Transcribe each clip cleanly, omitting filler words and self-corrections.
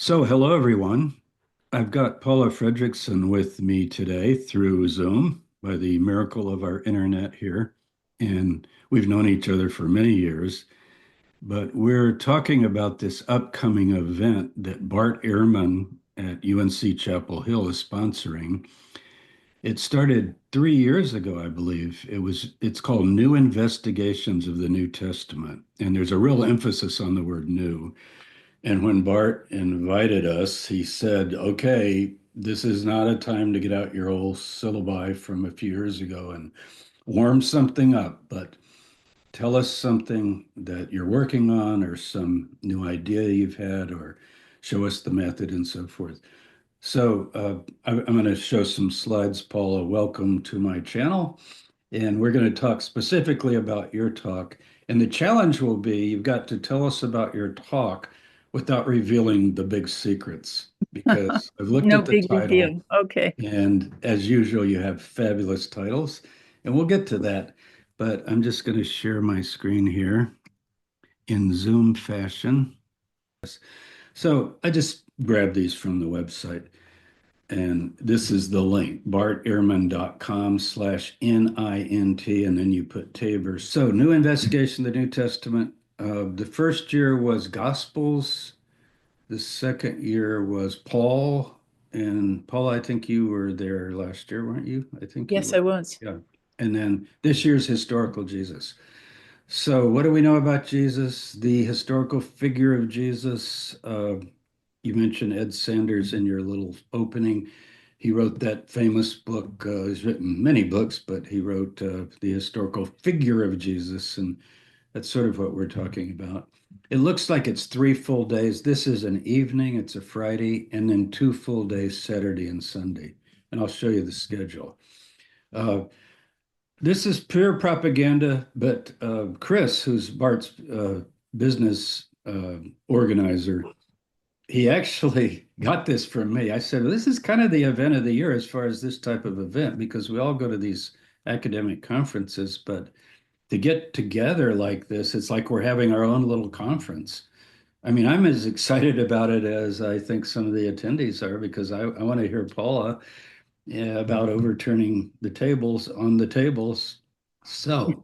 Hello everyone. I've got Paula Fredriksen with me today through Zoom by the miracle of our internet here. And we've known each other for many years, but we're talking about this upcoming event that Bart Ehrman at UNC Chapel Hill is sponsoring. It started 3 years ago, I believe. It's called New Investigations of the New Testament, and there's a real emphasis on the word new. And when Bart invited us, he said, okay, this is not a time to get out your old syllabi from a few years ago and warm something up, but tell us something that you're working on or some new idea you've had or show us the method and so forth. I'm going to show some slides, Paula. Welcome to my channel. And we're going to talk specifically about your talk. And the challenge will be you've got to tell us about your talk without revealing the big secrets, because I've looked No at the big title, reveal. Okay. and as usual, you have fabulous titles, and we'll get to that. But I'm just going to share my screen here in Zoom fashion. So I just grabbed these from the website. And this is the link, bartehrman.com/NINT, and then you put Tabor. So, new investigation of the New Testament. The first year was Gospels. The second year was Paul. And Paul, I think you were there last year, weren't you? I think you Yes, I were. was. Yeah. And then this year's historical Jesus. So, what do we know about Jesus? The historical figure of Jesus. You mentioned Ed Sanders in your little opening. He wrote that famous book. He's written many books, but he wrote The Historical Figure of Jesus, and that's sort of what we're talking about. It looks like it's 3 full days. This is an evening, it's a Friday, and then 2 full days, Saturday and Sunday. And I'll show you the schedule. Uh, this is pure propaganda, but Chris, who's Bart's business organizer, he actually got this from me. I said, well, this is kind of the event of the year as far as this type of event, because we all go to these academic conferences, but to get together like this, it's like we're having our own little conference. I mean, I'm as excited about it as I think some of the attendees are, because I want to hear Paula, yeah, about overturning the tables on the tables. So,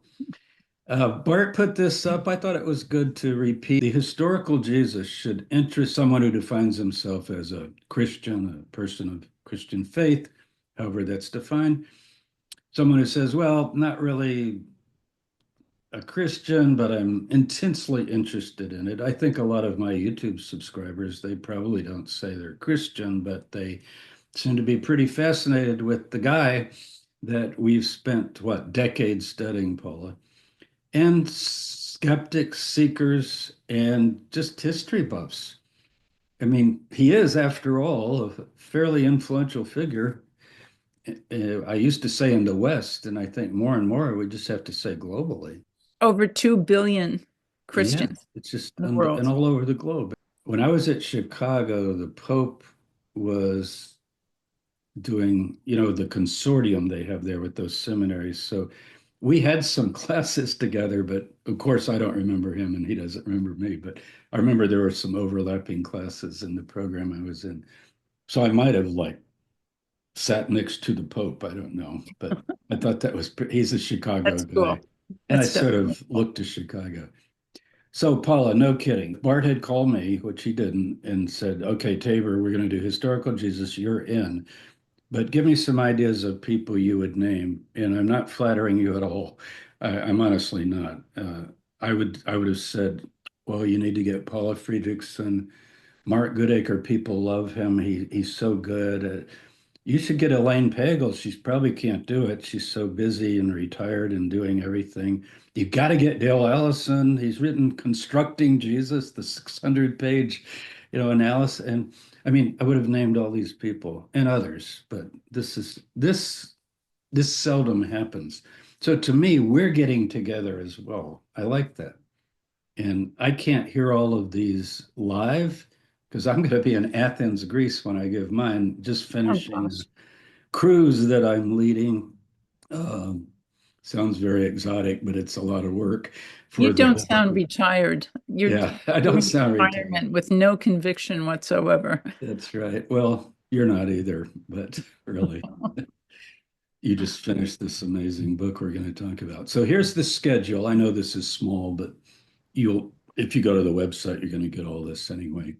Bart put this up. I thought it was good to repeat. The historical Jesus should interest someone who defines himself as a Christian, a person of Christian faith, however that's defined. Someone who says, well, not really a Christian, but I'm intensely interested in it. I think a lot of my YouTube subscribers, they probably don't say they're Christian, but they seem to be pretty fascinated with the guy that we've spent, what, decades studying, Paula, and skeptics, seekers, and just history buffs. I mean, he is, after all, a fairly influential figure. I used to say in the West, and I think more and more we just have to say globally. Over 2 billion Yeah, Christians it's just in the and world. all over the globe. When I was at Chicago, the Pope was doing, the consortium they have there with those seminaries. So we had some classes together, but of course I don't remember him and he doesn't remember me. But I remember there were some overlapping classes in the program I was in. So I might have like sat next to the Pope. I don't know, but I thought he's a Chicago That's guy. cool. And I That's sort definitely of cool. looked to Chicago. So Paula, no kidding. Bart had called me, which he didn't, and said, okay, Tabor, we're going to do historical Jesus. You're in. But give me some ideas of people you would name. And I'm not flattering you at all. I'm honestly not. I would have said, well, you need to get Paula Fredriksen, Mark Goodacre. People love him. He's so good. You should get Elaine Pagel. She probably can't do it. She's so busy and retired and doing everything. You got to get Dale Allison. He's written Constructing Jesus, the 600-page, analysis. And I mean, I would have named all these people and others, but this seldom happens. So to me, we're getting together as well. I like that. And I can't hear all of these live because I'm going to be in Athens, Greece when I give mine, just Oh finishing gosh. a cruise that I'm leading. Um, sounds very exotic, but it's a lot of work You for the don't whole book. sound retired. You're Yeah, I don't doing sound retired. retirement with no conviction whatsoever. That's right. Well, you're not either, but really, you just finished this amazing book we're going to talk about. So here's the schedule. I know this is small, but if you go to the website, you're going to get all this anyway.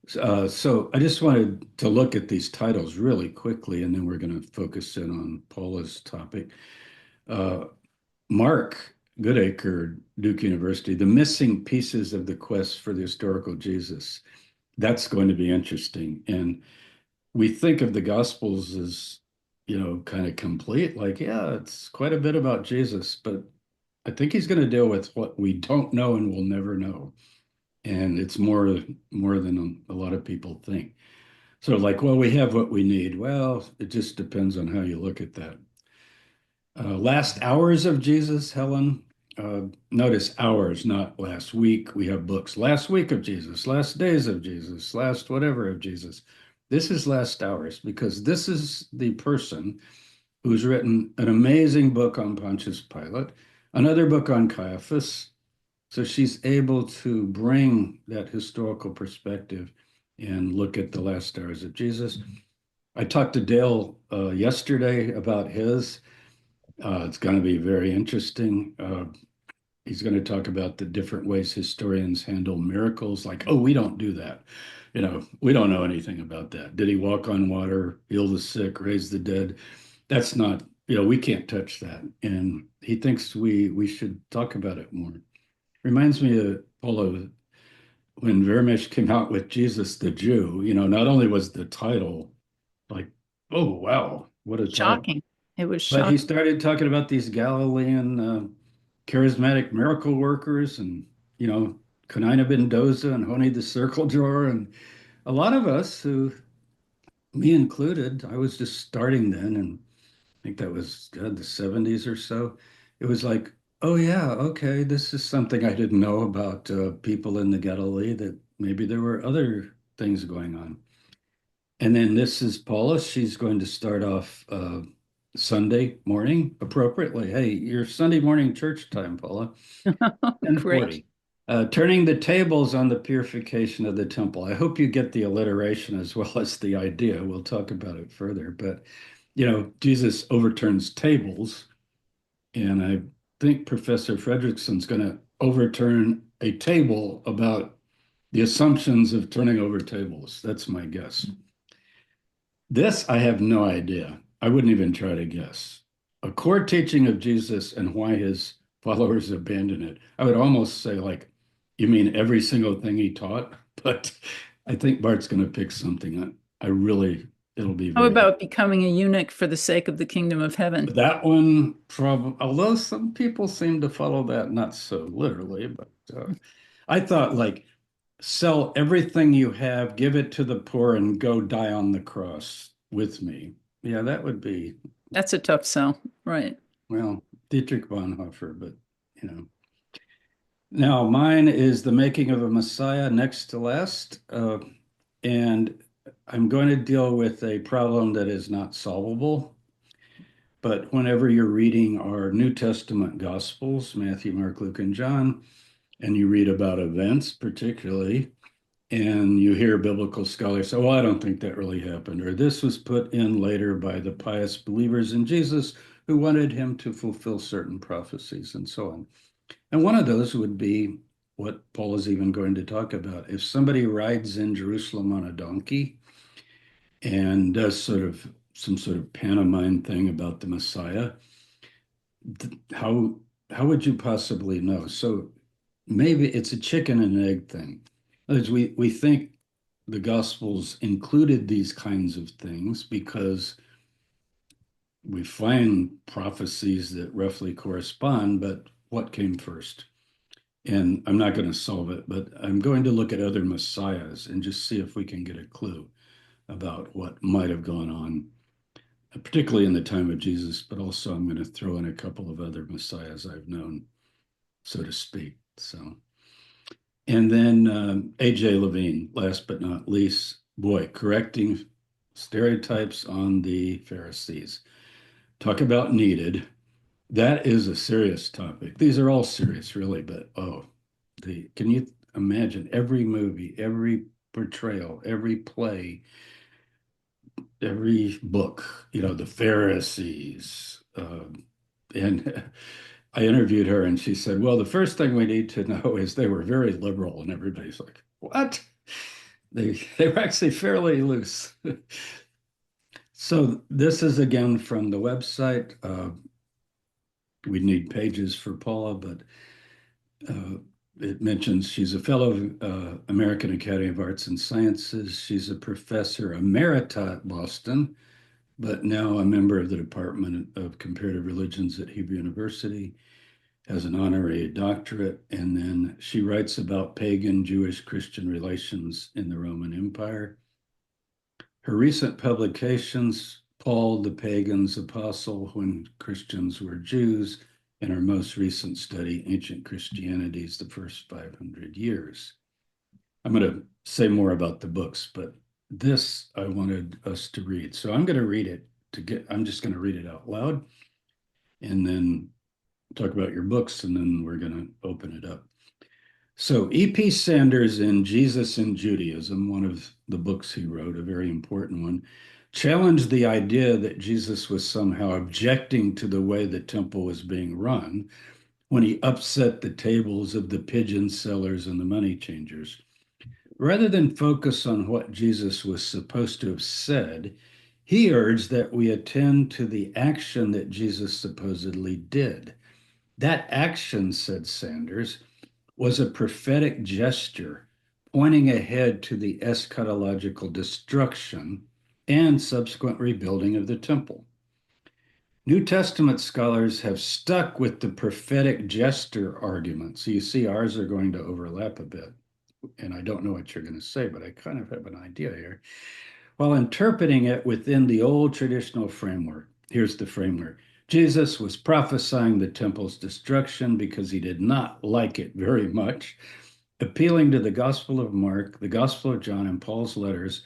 So I just wanted to look at these titles really quickly, and then we're going to focus in on Paula's topic. Uh, Mark Goodacre, Duke University, The Missing Pieces of the Quest for the Historical Jesus. That's going to be interesting. And we think of the Gospels as, kind of complete, like, yeah, it's quite a bit about Jesus, but I think he's going to deal with what we don't know and will never know. And it's more than a lot of people think. So like, well, we have what we need. Well, it just depends on how you look at that. Last hours of Jesus, Helen. Uh, Notice hours, not last week. We have books. Last week of Jesus, last days of Jesus, last whatever of Jesus. This is last hours because this is the person who's written an amazing book on Pontius Pilate, another book on Caiaphas. So she's able to bring that historical perspective and look at the last hours of Jesus. I talked to Dale yesterday about his. It's going to be very interesting. He's going to talk about the different ways historians handle miracles, like, oh, we don't do that. We don't know anything about that. Did he walk on water, heal the sick, raise the dead? That's not, we can't touch that. And he thinks we should talk about it more. Reminds me of Paula when Vermesh came out with Jesus the Jew, not only was the title like, oh, wow, what a title. Shocking. It was But he shocking. started talking about these Galilean charismatic miracle workers and, Canina Mendoza and Honi the circle drawer. And a lot of us who, me included, I was just starting then. And I think that was God, the 70s or so. It was like, oh, yeah, okay, this is something I didn't know about people in the Galilee, that maybe there were other things going on. And then this is Paula. She's going to start off Sunday morning appropriately. Hey, your Sunday morning church time, Paula, Great. 10:40. Turning the tables on the purification of the temple. I hope you get the alliteration as well as the idea. We'll talk about it further. But, Jesus overturns tables. And I think Professor Fredriksen's going to overturn a table about the assumptions of turning over tables. That's my guess. This, I have no idea. I wouldn't even try to guess. A core teaching of Jesus and why his followers abandon it. I would almost say, like, you mean every single thing he taught? But I think Bart's going to pick something. It'll be How very, about becoming a eunuch for the sake of the kingdom of heaven? that one, probably, although some people seem to follow that not so literally, but I thought, like, sell everything you have, give it to the poor, and go die on the cross with me. Yeah, that would be, That's a tough sell. Right. well, Dietrich Bonhoeffer, but you know. Now, mine is The Making of a Messiah, next to last. And I'm going to deal with a problem that is not solvable. But whenever you're reading our New Testament Gospels, Matthew, Mark, Luke, and John, and you read about events, particularly, and you hear biblical scholars say, well, I don't think that really happened, or this was put in later by the pious believers in Jesus who wanted him to fulfill certain prophecies, and so on. And one of those would be what Paul is even going to talk about. If somebody rides in Jerusalem on a donkey and does some sort of pantomime thing about the Messiah, how how would you possibly know? So maybe it's a chicken and egg thing. As we think the Gospels included these kinds of things because we find prophecies that roughly correspond, but what came first? And I'm not going to solve it, but I'm going to look at other messiahs and just see if we can get a clue about what might have gone on, particularly in the time of Jesus, but also I'm going to throw in a couple of other messiahs I've known, so to speak. So, and then A.J. Levine, last but not least, boy, correcting stereotypes on the Pharisees. Talk about needed. That is a serious topic. These are all serious, really, but can you imagine every movie, every portrayal, every play, every book, the Pharisees. And I interviewed her and she said, well, the first thing we need to know is they were very liberal. And everybody's like, what? They were actually fairly loose. So this is again from the website. We need pages for Paula, but uh, it mentions she's a fellow of American Academy of Arts and Sciences. She's a professor emerita at Boston, but now a member of the Department of Comparative Religions at Hebrew University, has an honorary doctorate, and then she writes about pagan Jewish Christian relations in the Roman Empire. Her recent publications, Paul the Pagan's Apostle When Christians Were Jews, and her most recent study, Ancient Christianity's the First 500 Years. I'm going to say more about the books, but this I wanted us to read. So I'm going to read it I'm just going to read it out loud and then talk about your books, and then we're going to open it up. So, E.P. Sanders in Jesus in Judaism, one of the books he wrote, a very important one, challenged the idea that Jesus was somehow objecting to the way the temple was being run when he upset the tables of the pigeon sellers and the money changers. Rather than focus on what Jesus was supposed to have said, he urged that we attend to the action that Jesus supposedly did. That action, said Sanders, was a prophetic gesture pointing ahead to the eschatological destruction and subsequent rebuilding of the temple. New Testament scholars have stuck with the prophetic gesture argument. So you see, ours are going to overlap a bit. And I don't know what you're going to say, but I kind of have an idea here. While interpreting it within the old traditional framework, here's the framework. Jesus was prophesying the temple's destruction because he did not like it very much. Appealing to the Gospel of Mark, the Gospel of John, and Paul's letters,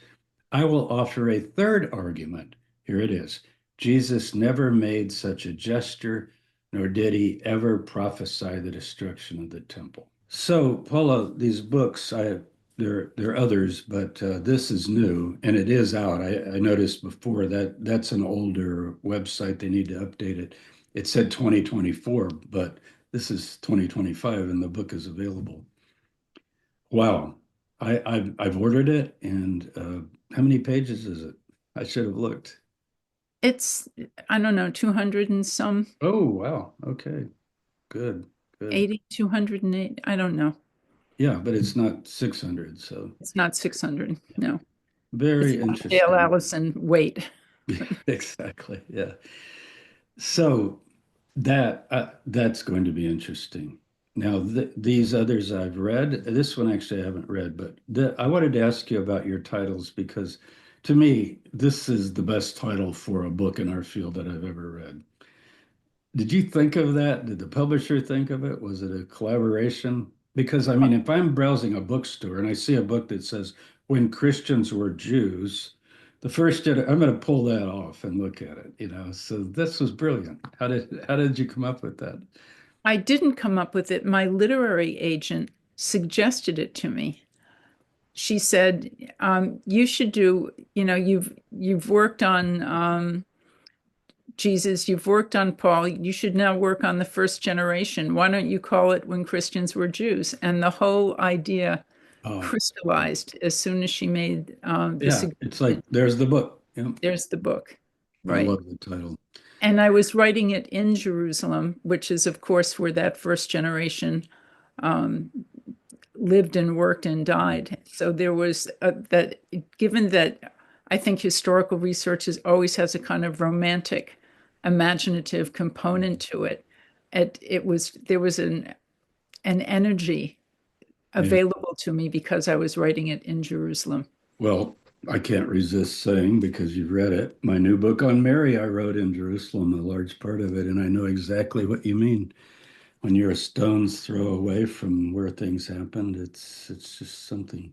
I will offer a third argument. Here it is. Jesus never made such a gesture, nor did he ever prophesy the destruction of the temple. So, Paula, these books, there are others, but this is new and it is out. I noticed before that that's an older website. They need to update it. It said 2024, but this is 2025 and the book is available. Wow. I've ordered it, and how many pages is it? I should have looked. It's, I don't know, 200 and some, Oh, wow. Okay. Good. Good. 80, 208. I don't know. Yeah, but it's not 600, so It's not 600. No, it's very not Dale interesting. Allison. Wait. Exactly. Yeah. So that's going to be interesting. Now, these others I've read, this one actually I haven't read, but I wanted to ask you about your titles because to me, this is the best title for a book in our field that I've ever read. Did you think of that? Did the publisher think of it? Was it a collaboration? Because I mean, if I'm browsing a bookstore and I see a book that says When Christians Were Jews, I'm going to pull that off and look at it. So this was brilliant. How did you come up with that? I didn't come up with it. My literary agent suggested it to me. She said, "You should do. You've worked on Jesus. You've worked on Paul. You should now work on the first generation. Why don't you call it When Christians Were Jews?" And the whole idea Oh, crystallized as soon as she made the yeah, it's like suggestion. there's the book. Yeah, There's the book, I right? love the title. And I was writing it in Jerusalem, which is, of course, where that first generation um, lived and worked and died. So there was that, given that I think historical research always has a kind of romantic, imaginative component to it. There was an energy Yeah. available to me because I was writing it in Jerusalem. Well, I can't resist saying, because you've read it, my new book on Mary, I wrote in Jerusalem, a large part of it, and I know exactly what you mean. When you're a stone's throw away from where things happened, it's just something.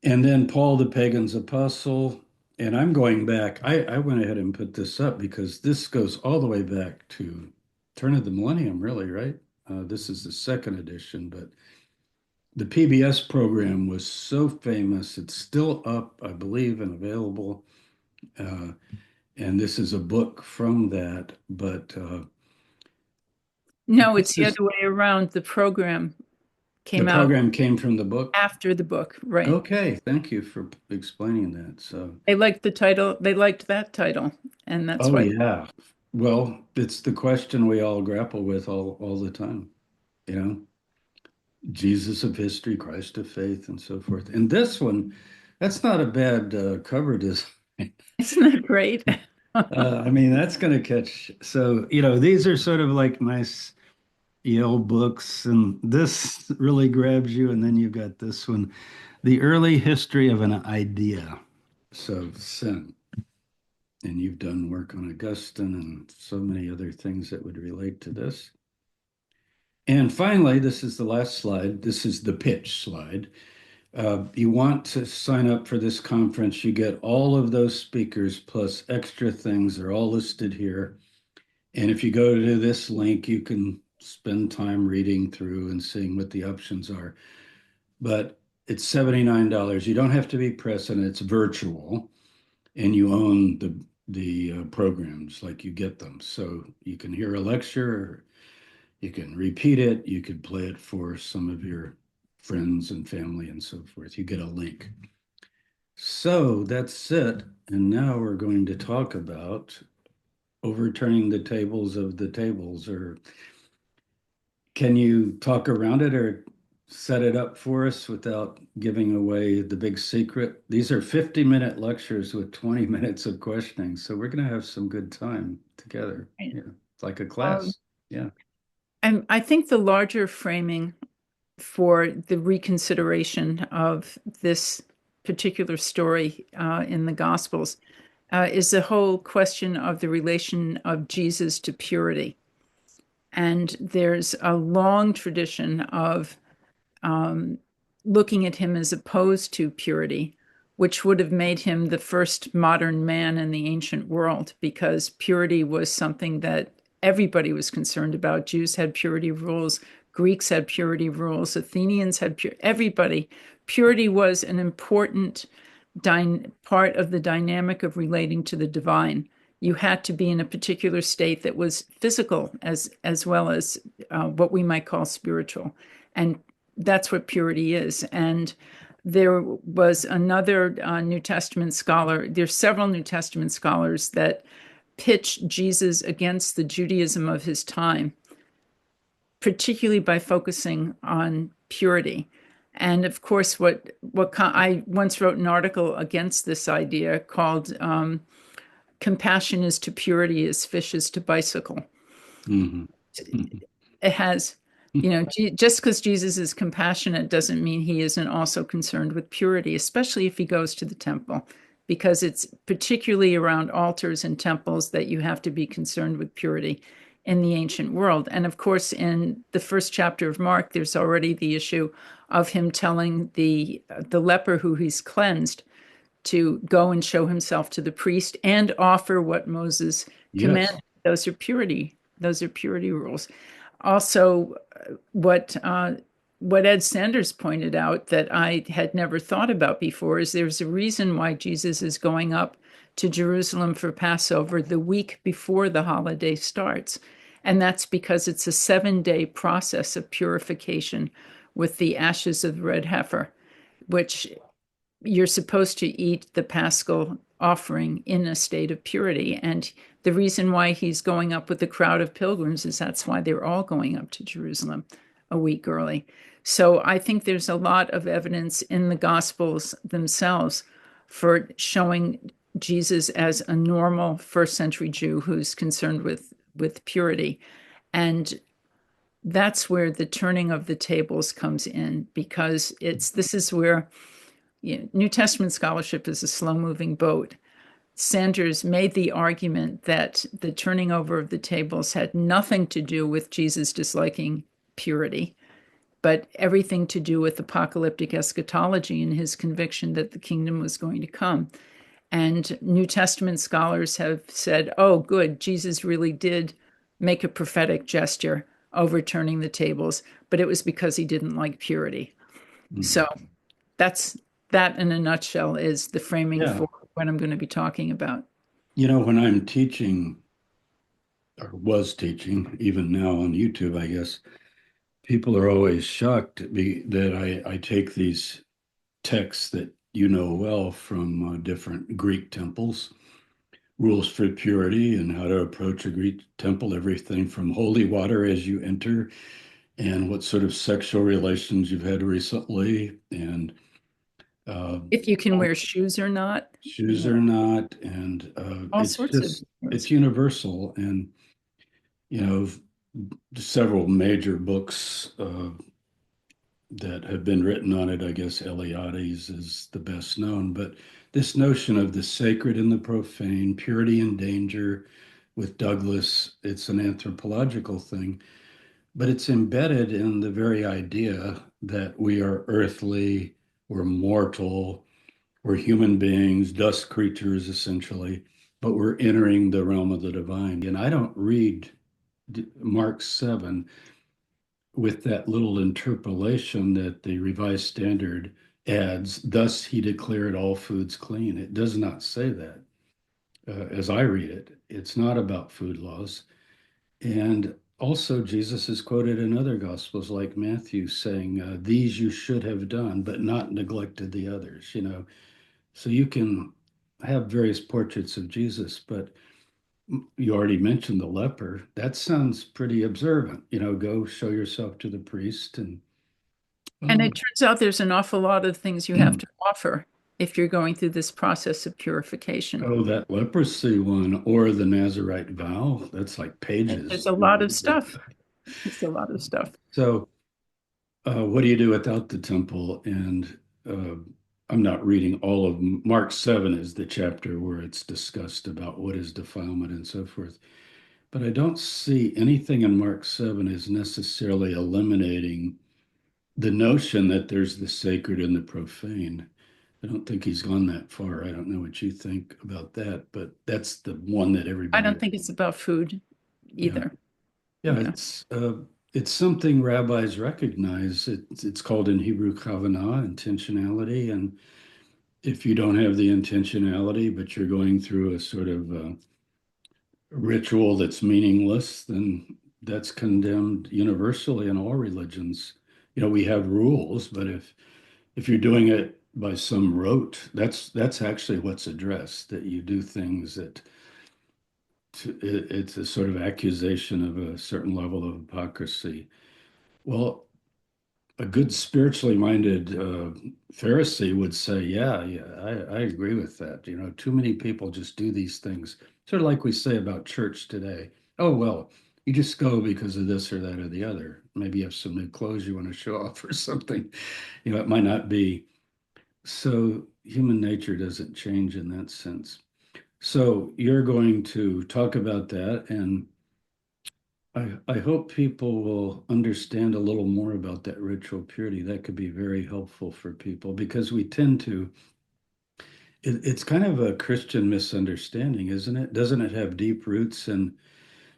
And then Paul the pagan's apostle, and I'm going back. I went ahead and put this up because this goes all the way back to turn of the millennium, really, right? This is the second edition, but the PBS program was so famous. It's still up, I believe, and available. Uh, and this is a book from that, but No, this it's the is other way around. The program the came out program came from the book. after the book, right? Okay, thank you for explaining that. So, They liked the title. They liked that title, and that's oh why. yeah. Well, it's the question we all grapple with all the time, you know, Jesus of history, Christ of faith, and so forth. And this one, that's not a bad cover design. Isn't that great? I mean, that's going to catch. So, these are sort of like nice old books, and this really grabs you. And then you've got this one, The Early History of an Idea. So, sin. And you've done work on Augustine and so many other things that would relate to this. And finally, this is the last slide. This is the pitch slide. You want to sign up for this conference. You get all of those speakers plus extra things. They're all listed here. And if you go to this link, you can spend time reading through and seeing what the options are. But it's $79. You don't have to be present. It's virtual, and you own the programs, like you get them. So you can hear a lecture, you can repeat it, you could play it for some of your friends and family and so forth. You get a link. So that's it. And now we're going to talk about overturning the tables of the tables. Or can you talk around it or set it up for us without giving away the big secret? These are 50-minute lectures with 20 minutes of questioning. So we're going to have some good time together. Right. Yeah, it's like a Um, class. Yeah. and I think the larger framing for the reconsideration of this particular story in the Gospels is the whole question of the relation of Jesus to purity. And there's a long tradition of um, looking at him as opposed to purity, which would have made him the first modern man in the ancient world, because purity was something that everybody was concerned about. Jews had purity rules, Greeks had purity rules, Athenians had everybody. Purity was an important part of the dynamic of relating to the divine. You had to be in a particular state that was physical as well as what we might call spiritual, and that's what purity is. And there was another New Testament scholar. There's several New Testament scholars that pitch Jesus against the Judaism of his time, particularly by focusing on purity. And of course, I once wrote an article against this idea called "Compassion is to Purity as Fish is to Bicycle." Mhm. Mhm. It has, just because Jesus is compassionate doesn't mean he isn't also concerned with purity, especially if he goes to the temple, because it's particularly around altars and temples that you have to be concerned with purity in the ancient world. And of course, in the first chapter of Mark, there's already the issue of him telling the leper who he's cleansed to go and show himself to the priest and offer what Moses Yes. commanded. Those are purity. Those are purity rules. Also, what what Ed Sanders pointed out that I had never thought about before is there's a reason why Jesus is going up to Jerusalem for Passover the week before the holiday starts. And that's because it's a 7-day process of purification with the ashes of the red heifer, which you're supposed to eat the Paschal offering in a state of purity. And the reason why he's going up with the crowd of pilgrims is that's why they're all going up to Jerusalem a week early. So I think there's a lot of evidence in the Gospels themselves for showing Jesus as a normal first century Jew who's concerned with purity. And that's where the turning of the tables comes in, because this is where New Testament scholarship is a slow moving boat. Sanders made the argument that the turning over of the tables had nothing to do with Jesus disliking purity, but everything to do with apocalyptic eschatology and his conviction that the kingdom was going to come. And New Testament scholars have said, oh, good, Jesus really did make a prophetic gesture, overturning the tables, but it was because he didn't like purity. Mhm. So that's that in a nutshell is the framing Yeah. for what I'm going to be talking about. When I'm teaching or was teaching, even now on YouTube, I guess, people are always shocked that I take these texts that you know well from different Greek temples, rules for purity and how to approach a Greek temple, everything from holy water as you enter and what sort of sexual relations you've had recently and uh, If you can wear shoes or not, shoes you or know, not. And all it's sorts of just, it's things. universal. And, you know, several major books that have been written on it. I guess Eliades is the best known, but this notion of the sacred and the profane, purity and danger with Douglas, it's an anthropological thing, but it's embedded in the very idea that we are earthly, we're mortal, we're human beings, dust creatures essentially, but we're entering the realm of the divine. And I don't read Mark 7 with that little interpolation that the Revised Standard adds, thus he declared all foods clean. It does not say that. As I read it, it's not about food laws. And also, Jesus is quoted in other gospels like Matthew saying, these you should have done, but not neglected the others, So you can have various portraits of Jesus, but you already mentioned the leper. That sounds pretty observant. Go show yourself to the priest and And it oh, turns out there's an awful lot of things you have to offer if you're going through this process of purification. oh, that leprosy one or the Nazarite vow. That's like There's pages. a lot of stuff. It's a lot of stuff. So, what do you do without the temple? And uh, I'm not reading all of Mark 7 is the chapter where it's discussed about what is defilement and so forth. But I don't see anything in Mark 7 as necessarily eliminating the notion that there's the sacred and the profane. I don't think he's gone that far. I don't know what you think about that, but that's the one that I everybody, don't think it's about food yeah, either. yeah, Yeah. it's something rabbis recognize. It's called in Hebrew kavanah, intentionality, and if you don't have the intentionality, but you're going through a sort of ritual that's meaningless, then that's condemned universally in all religions. We have rules, but if you're doing it by some rote, that's actually what's addressed, that you do things it's a sort of accusation of a certain level of hypocrisy. Well, a good spiritually minded Pharisee would say, yeah, yeah, I agree with that. Too many people just do these things, sort of like we say about church today. Oh, well, you just go because of this or that or the other. Maybe you have some new clothes you want to show off or something. It might not be. So human nature doesn't change in that sense. So you're going to talk about that, and I hope people will understand a little more about that ritual purity. That could be very helpful for people because we tend to, it's kind of a Christian misunderstanding, isn't it? Doesn't it have deep roots? And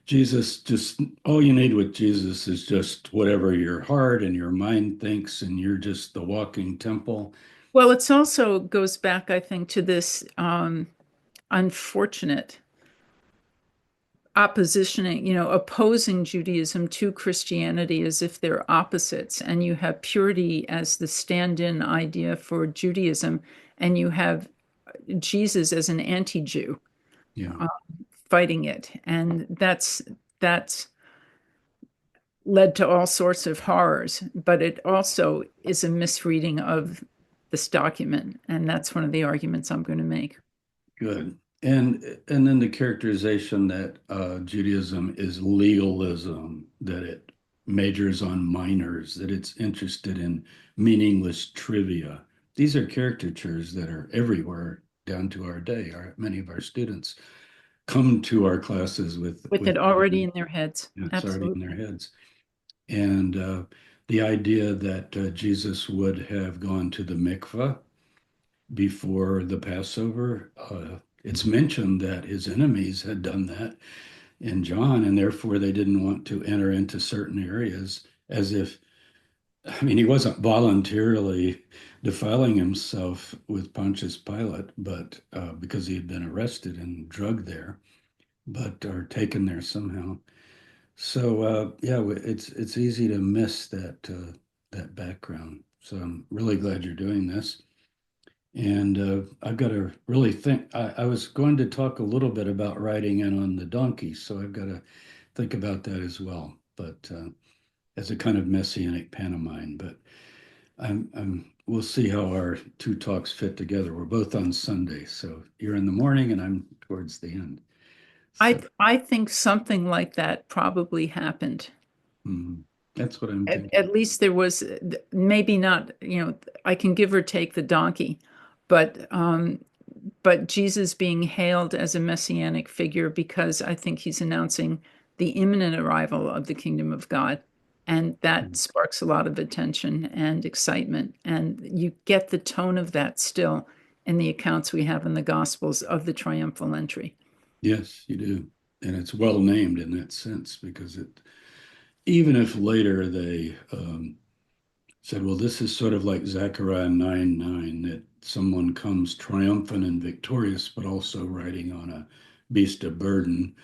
Jesus, just all you need with Jesus is just whatever your heart and your mind thinks, and you're just the walking temple. Well, it's also goes back, I think, to this unfortunate oppositioning, opposing Judaism to Christianity as if they're opposites. And you have purity as the stand-in idea for Judaism, and you have Jesus as an anti-Jew Yeah, uh, fighting it. And that's led to all sorts of horrors, but it also is a misreading of this document. And that's one of the arguments I'm going to make. good. And then the characterization that Judaism is legalism, that it majors on minors, that it's interested in meaningless trivia. These are caricatures that are everywhere down to our day. Many of our students come to our classes With with it already in their heads. it's already in their Absolutely. heads. And the idea that Jesus would have gone to the mikveh before the Passover. It's mentioned that his enemies had done that in John, and therefore they didn't want to enter into certain areas as if, I mean, he wasn't voluntarily defiling himself with Pontius Pilate, but because he had been arrested and drugged there, but or taken there somehow. So yeah, it's easy to miss that background. So I'm really glad you're doing this. And I've got to really think. I was going to talk a little bit about riding in on the donkey, so I've got to think about that as well. But as a kind of messianic pantomime. But we'll see how our two talks fit together. We're both on Sunday, so you're in the morning and I'm towards the end. So I think something like that probably happened. mm, that's what I'm At thinking. least there was maybe not, I can give or take the donkey, but Jesus being hailed as a messianic figure because I think he's announcing the imminent arrival of the kingdom of God. And that Mm. sparks a lot of attention and excitement. And you get the tone of that still in the accounts we have in the Gospels of the triumphal entry. Yes, you do. And it's well named in that sense because it, even if later they said, well, this is sort of like Zechariah 9:9, that someone comes triumphant and victorious, but also riding on a beast of burden.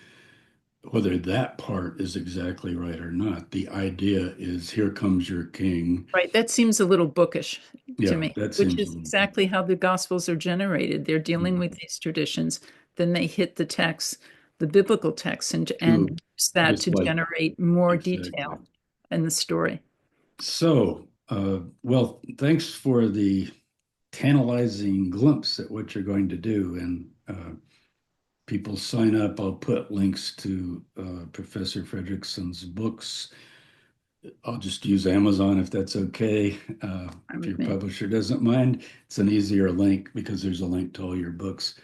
Whether that part is exactly right or not, the idea is here comes your king. Right. That seems a little bookish to Yeah, me, that which seems a is little exactly how the Gospels are generated. They're dealing with mm, these traditions, then they hit the text, the biblical text, and too, use that just to like generate more exactly. detail in the story. So, well, thanks for the tantalizing glimpse at what you're going to do. And people sign up. I'll put links to Professor Fredriksen's books. I'll just use Amazon if that's okay. Fine If with your me. publisher doesn't mind, it's an easier link because there's a link to all your books.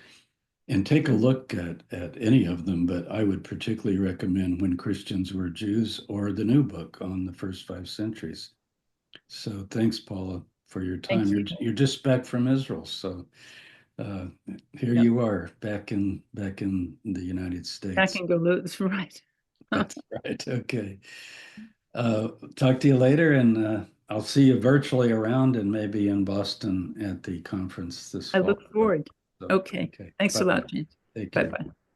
And take a look at any of them, but I would particularly recommend When Christians Were Jews or the new book on the first 5 centuries. So thanks, Paula, for your time. Thank You're you. you're just back from Israel, so uh, here Yep. you are back in the United Back States. in Galoot, right. That's right. Okay. Uh, Talk to you later, and I'll see you virtually around and maybe in Boston at the conference this I fall. look forward. So, Okay. okay. Thanks Bye a bye. lot, James. Take care. Bye-bye.